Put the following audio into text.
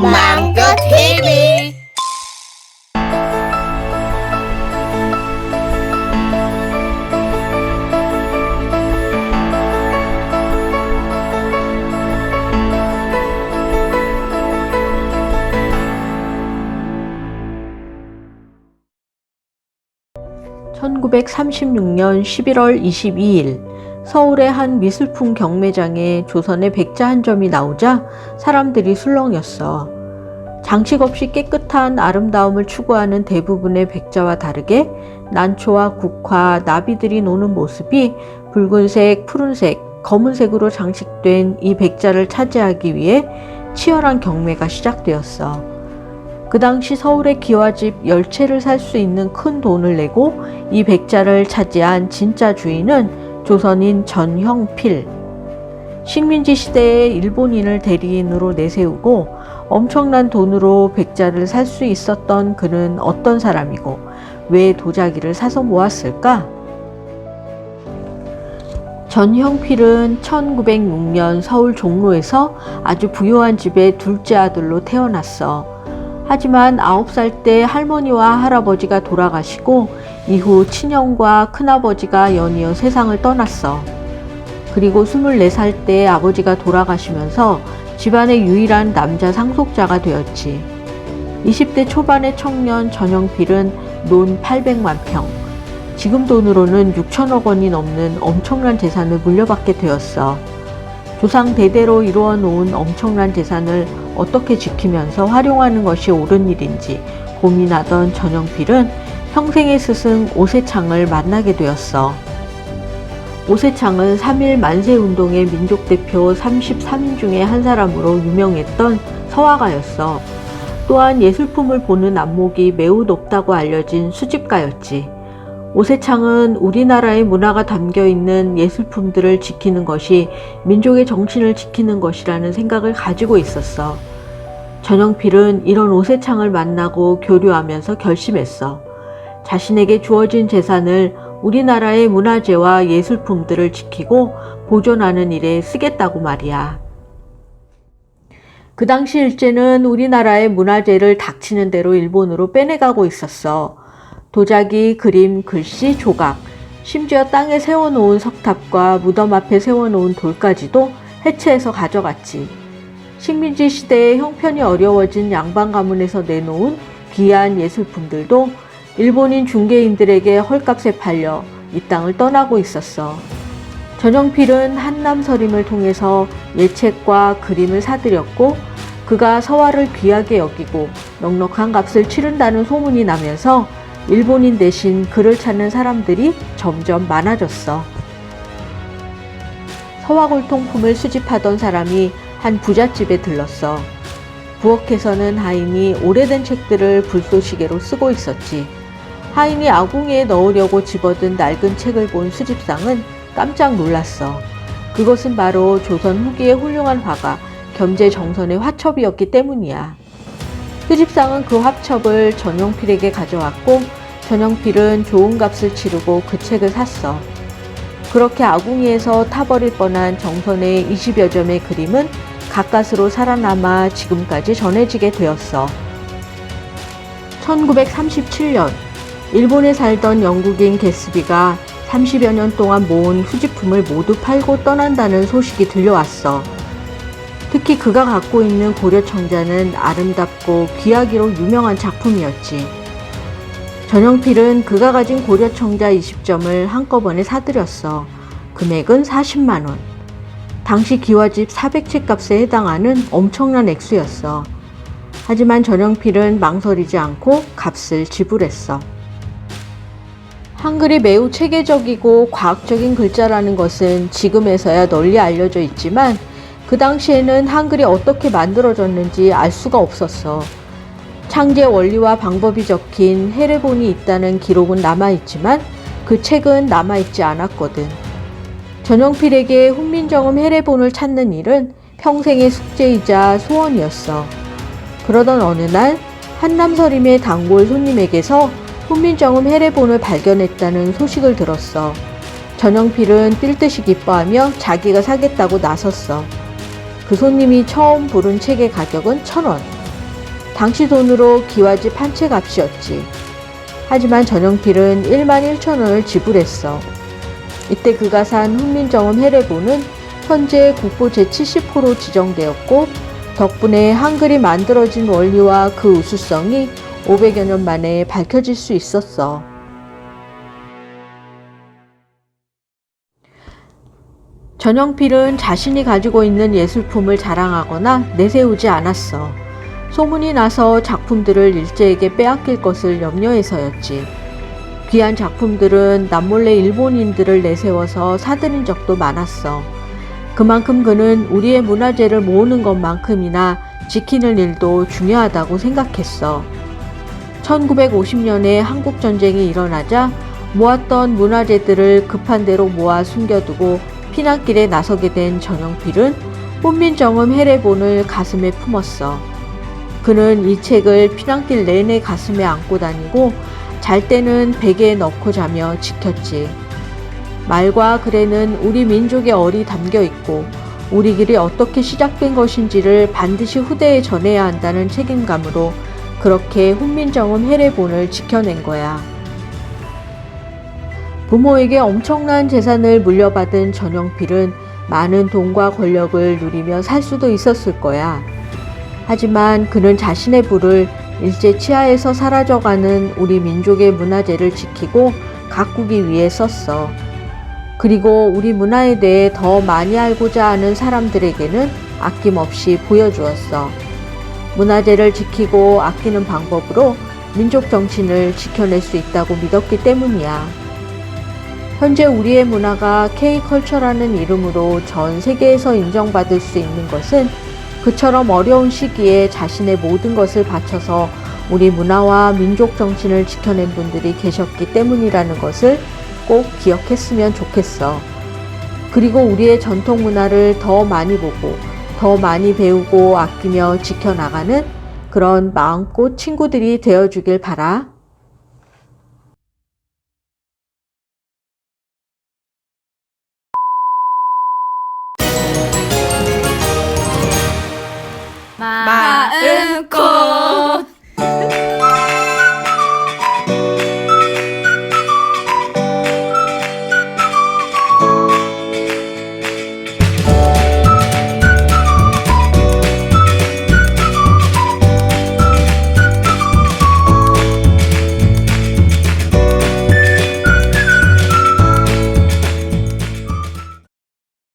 망고 TV. (1936년 11월 22일) 서울의 한 미술품 경매장에 조선의 백자 한 점이 나오자 사람들이 술렁였어. 장식 없이 깨끗한 아름다움을 추구하는 대부분의 백자와 다르게 난초와 국화, 나비들이 노는 모습이 붉은색, 푸른색, 검은색으로 장식된 이 백자를 차지하기 위해 치열한 경매가 시작되었어. 그 당시 서울의 기와집 10채를 살 수 있는 큰 돈을 내고 이 백자를 차지한 진짜 주인은 조선인 전형필. 식민지 시대에 일본인을 대리인으로 내세우고 엄청난 돈으로 백자를 살 수 있었던 그는 어떤 사람이고 왜 도자기를 사서 모았을까? 전형필은 1906년 서울 종로에서 아주 부유한 집의 둘째 아들로 태어났어. 하지만 9살 때 할머니와 할아버지가 돌아가시고 이후 친형과 큰아버지가 연이어 세상을 떠났어. 그리고 24살 때 아버지가 돌아가시면서 집안의 유일한 남자 상속자가 되었지. 20대 초반의 청년 전형필은 논 800만 평, 지금 돈으로는 6천억 원이 넘는 엄청난 재산을 물려받게 되었어. 조상 대대로 이루어 놓은 엄청난 재산을 어떻게 지키면서 활용하는 것이 옳은 일인지 고민하던 전형필은 평생의 스승 오세창을 만나게 되었어. 오세창은 3.1 만세운동의 민족대표 33인 중에 한 사람으로 유명했던 서화가였어. 또한 예술품을 보는 안목이 매우 높다고 알려진 수집가였지. 오세창은 우리나라의 문화가 담겨있는 예술품들을 지키는 것이 민족의 정신을 지키는 것이라는 생각을 가지고 있었어. 전형필은 이런 오세창을 만나고 교류하면서 결심했어. 자신에게 주어진 재산을 우리나라의 문화재와 예술품들을 지키고 보존하는 일에 쓰겠다고 말이야. 그 당시 일제는 우리나라의 문화재를 닥치는 대로 일본으로 빼내가고 있었어. 도자기, 그림, 글씨, 조각, 심지어 땅에 세워놓은 석탑과 무덤 앞에 세워놓은 돌까지도 해체해서 가져갔지. 식민지 시대에 형편이 어려워진 양반 가문에서 내놓은 귀한 예술품들도 일본인 중개인들에게 헐값에 팔려 이 땅을 떠나고 있었어. 전형필은 한남서림을 통해서 예책과 그림을 사들였고 그가 서화를 귀하게 여기고 넉넉한 값을 치른다는 소문이 나면서 일본인 대신 그를 찾는 사람들이 점점 많아졌어. 서화골통품을 수집하던 사람이 한 부잣집에 들렀어. 부엌에서는 하인이 오래된 책들을 불쏘시개로 쓰고 있었지. 하인이 아궁이에 넣으려고 집어든 낡은 책을 본 수집상은 깜짝 놀랐어. 그것은 바로 조선 후기의 훌륭한 화가 겸재정선의 화첩이었기 때문이야. 수집상은 그 화첩을 전형필에게 가져왔고 전형필은 좋은 값을 치르고 그 책을 샀어. 그렇게 아궁이에서 타버릴 뻔한 정선의 20여 점의 그림은 가까스로 살아남아 지금까지 전해지게 되었어. 1937년 일본에 살던 영국인 개스비가 30여 년 동안 모은 수집품을 모두 팔고 떠난다는 소식이 들려왔어. 특히 그가 갖고 있는 고려청자는 아름답고 귀하기로 유명한 작품이었지. 전형필은 그가 가진 고려청자 20점을 한꺼번에 사들였어. 금액은 40만 원. 당시 기와집 400채 값에 해당하는 엄청난 액수였어. 하지만 전형필은 망설이지 않고 값을 지불했어. 한글이 매우 체계적이고 과학적인 글자라는 것은 지금에서야 널리 알려져 있지만 그 당시에는 한글이 어떻게 만들어졌는지 알 수가 없었어. 창제 원리와 방법이 적힌 해례본이 있다는 기록은 남아있지만 그 책은 남아있지 않았거든. 전형필에게 훈민정음 해례본을 찾는 일은 평생의 숙제이자 소원이었어. 그러던 어느 날 한남서림의 단골 손님에게서 훈민정음 해례본을 발견했다는 소식을 들었어. 전형필은 뛸 듯이 기뻐하며 자기가 사겠다고 나섰어. 그 손님이 처음 부른 책의 가격은 1,000원. 당시 돈으로 기와집 한 채 값이었지. 하지만 전영필은 11,000원을 지불했어. 이때 그가 산 훈민정음 해례본은 현재 국보 제70호로 지정되었고 덕분에 한글이 만들어진 원리와 그 우수성이 500여 년 만에 밝혀질 수 있었어. 전영필은 자신이 가지고 있는 예술품을 자랑하거나 내세우지 않았어. 소문이 나서 작품들을 일제에게 빼앗길 것을 염려해서였지. 귀한 작품들은 남몰래 일본인들을 내세워서 사들인 적도 많았어. 그만큼 그는 우리의 문화재를 모으는 것만큼이나 지키는 일도 중요하다고 생각했어. 1950년에 한국전쟁이 일어나자 모았던 문화재들을 급한 대로 모아 숨겨두고 피난길에 나서게 된 전영필은 훈민정음 해례본을 가슴에 품었어. 그는 이 책을 피난길 내내 가슴에 안고 다니고 잘 때는 베개에 넣고 자며 지켰지. 말과 글에는 우리 민족의 얼이 담겨 있고 우리 길이 어떻게 시작된 것인지를 반드시 후대에 전해야 한다는 책임감으로 그렇게 훈민정음 해례본을 지켜낸 거야. 부모에게 엄청난 재산을 물려받은 전영필은 많은 돈과 권력을 누리며 살 수도 있었을 거야. 하지만 그는 자신의 부를 일제 치하에서 사라져가는 우리 민족의 문화재를 지키고 가꾸기 위해 썼어. 그리고 우리 문화에 대해 더 많이 알고자 하는 사람들에게는 아낌없이 보여주었어. 문화재를 지키고 아끼는 방법으로 민족 정신을 지켜낼 수 있다고 믿었기 때문이야. 현재 우리의 문화가 K컬처라는 이름으로 전 세계에서 인정받을 수 있는 것은 그처럼 어려운 시기에 자신의 모든 것을 바쳐서 우리 문화와 민족 정신을 지켜낸 분들이 계셨기 때문이라는 것을 꼭 기억했으면 좋겠어. 그리고 우리의 전통 문화를 더 많이 보고 더 많이 배우고 아끼며 지켜나가는 그런 마음꽃 친구들이 되어주길 바라.